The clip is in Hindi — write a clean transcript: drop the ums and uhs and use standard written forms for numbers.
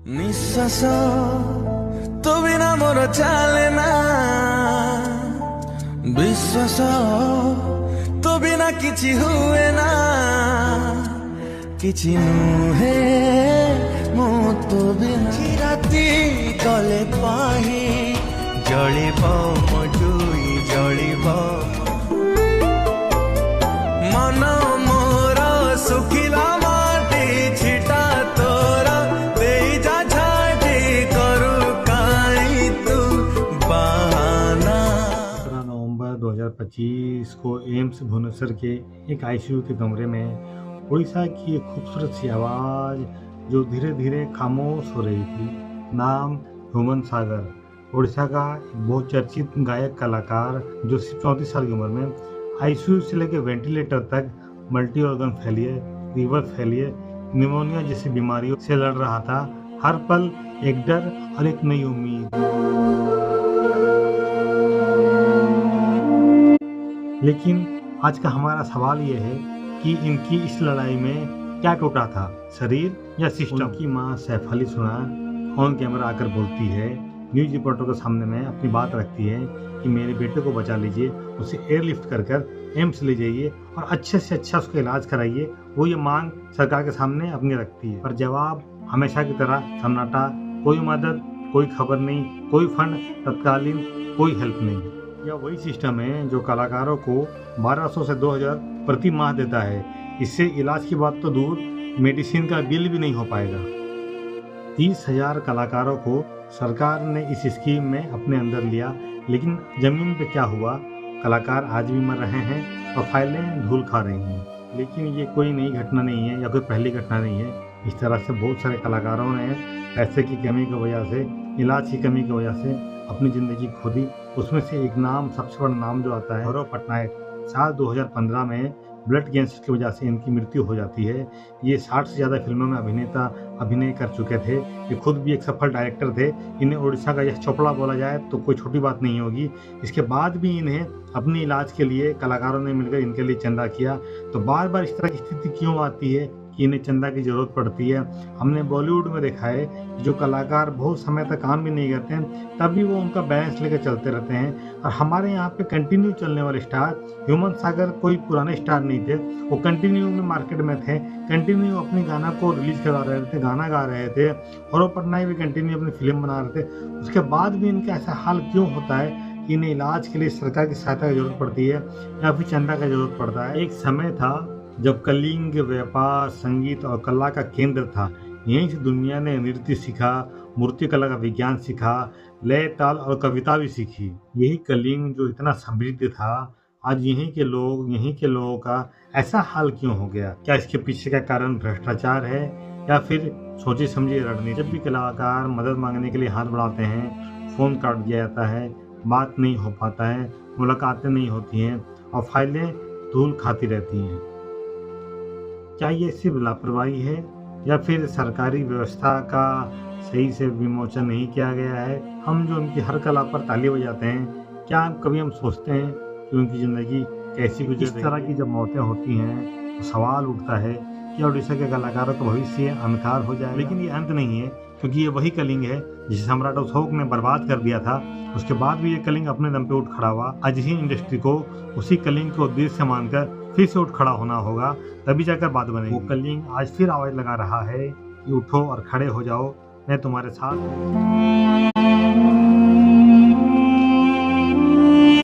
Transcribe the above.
ନିଶ୍ୱାସ ତୋ ବିନା ମୋର ଚାଲେ ନା, ବିଶ୍ୱାସ ତୋ ବିନା କିଛି ହୁଏ ନା, କିଛି ନୁହେଁ ମୁଁ ତୋ ବିନା। ରାତି କଲେ ପାହି ଜଳିବ ମୋ ଜୁଇ ଜଳିବ, ମନ ମୋର ଶୁଖିଲା ମାଟି ଛିଟା ତୋର ଦେଇ जा छाटी करू काई तू बहाना। 17 नवंबर 2025 को एम्स भुवनेश्वर के एक आईसीयू के कमरे में उड़ीसा की एक खूबसूरत सी आवाज़ जो धीरे धीरे खामोश हो रही थी। नाम ह्यूमन सागर, उड़ीसा का बहुत चर्चित गायक कलाकार जो सिर्फ 34 साल की उम्र में आईसीयू से लेकर वेंटिलेटर तक multi organ failure, liver failure, pneumonia जैसी बीमारियों से लड़ रहा था। हर पल एक डर और एक नई उम्मीद। लेकिन आज का हमारा सवाल ये है कि इनकी इस लड़ाई में क्या टूटा था, शरीर या सिस्टम? उनकी मां सैफ अली सुना ऑन कैमरा आकर बोलती है, न्यूज रिपोर्टर के सामने में अपनी बात रखती है कि मेरे बेटे को बचा लीजिए, उसे एयरलिफ्ट कर कर एम्स ले जाइए और अच्छे से अच्छा उसका इलाज कराइए। वो ये मांग सरकार के सामने अपनी रखती है, पर जवाब हमेशा की तरह सन्नाटा। कोई मदद, कोई खबर नहीं, कोई फंड तत्कालीन, कोई हेल्प नहीं। यह वही सिस्टम है जो कलाकारों को 1200 से 2000 प्रति माह देता है। इससे इलाज की बात तो दूर, मेडिसिन का बिल भी नहीं हो पाएगा। 30,000 कलाकारों को सरकार ने इस स्कीम में अपने अंदर लिया, लेकिन जमीन पे क्या हुआ? कलाकार आज भी मर रहे हैं और फाइलें धूल खा रही हैं। लेकिन ये कोई नई घटना नहीं है या कोई पहली घटना नहीं है। इस तरह से बहुत सारे कलाकारों ने पैसे की कमी की वजह से, इलाज की कमी की वजह से अपनी ज़िंदगी खो दी। उसमें से एक नाम, सबसे बड़ा नाम जो आता है, गौरव पटनायक। साल 2015 में ब्लड कैंसर की वजह से इनकी मृत्यु हो जाती है। ये 60 से ज़्यादा फिल्मों में अभिनय कर चुके थे। ये खुद भी एक सफल डायरेक्टर थे। इन्हें उड़ीसा का यश चोपड़ा बोला जाए तो कोई छोटी बात नहीं होगी। इसके बाद भी इन्हें अपने इलाज के लिए कलाकारों ने मिलकर इनके लिए चंदा किया। तो बार बार इस तरह की स्थिति क्यों आती है कि इन्हें चंदा की ज़रूरत पड़ती है? हमने बॉलीवुड में देखा है कि जो कलाकार बहुत समय तक काम भी नहीं करते हैं, तब भी वो उनका बैलेंस लेकर चलते रहते हैं। और हमारे यहाँ पे कंटिन्यू चलने वाले स्टार ह्यूमन सागर कोई पुराने स्टार नहीं थे। वो कंटिन्यू में मार्केट में थे, कंटिन्यू अपनी गाना को रिलीज करा रहे थे, गाना गा रहे थे। गौरव पटनायक भी कंटिन्यू अपनी फिल्म बना रहे थे। उसके बाद भी इनका ऐसा हाल क्यों होता है कि इन्हें इलाज के लिए सरकार की सहायता की जरूरत पड़ती है या फिर चंदा की जरूरत पड़ता है? एक समय था जब कलिंग व्यापार, संगीत और कला का केंद्र था। यहीं से दुनिया ने नृत्य सीखा, मूर्ति कला का विज्ञान सीखा, लय, ताल और कविता भी सीखी। यही कलिंग जो इतना समृद्ध था, आज यहीं के लोगों का ऐसा हाल क्यों हो गया? क्या इसके पीछे का कारण भ्रष्टाचार है या फिर सोचे समझे रणनीति? जब भी कलाकार मदद मांगने के लिए हाथ बढ़ाते हैं, फोन काट दिया जाता है, बात नहीं हो पाता है, मुलाकातें नहीं होती हैं और फाइलें धूल खाती रहती हैं। क्या ये सिर्फ लापरवाही है या फिर सरकारी व्यवस्था का सही से विमोचन नहीं किया गया है? हम जो उनकी हर कला पर ताली बजाते हैं, क्या कभी हम सोचते हैं कि उनकी ज़िंदगी कैसी गुजर? इस तरह की जब मौतें होती हैं तो सवाल उठता है कि उड़ीसा के कलाकारों का भविष्य अंधकार हो जाए। लेकिन ये अंत नहीं है, क्योंकि ये वही कलिंग है जिसे सम्राट अशोक ने बर्बाद कर दिया था। उसके बाद भी ये कलिंग अपने दम पे उठ खड़ा हुआ। आज ही इंडस्ट्री को उसी कलिंग को उद्देश्य मानकर फिर से उठ खड़ा होना होगा, तभी जाकर बात बनेगी। वो कलिंग आज फिर आवाज लगा रहा है कि उठो और खड़े हो जाओ, मैं तुम्हारे साथ हूं।